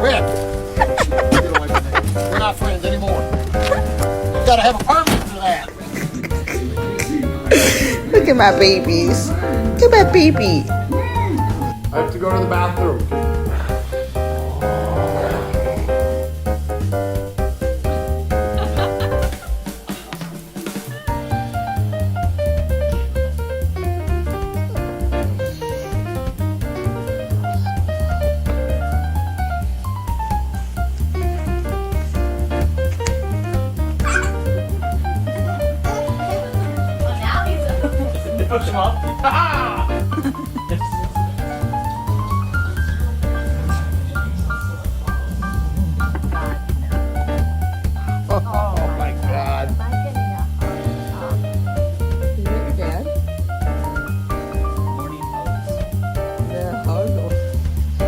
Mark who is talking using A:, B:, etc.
A: Quit. We're not friends anymore. You gotta have a permit for that.
B: Look at my babies. Look at my baby.
A: I have to go to the bathroom.
C: Push him up.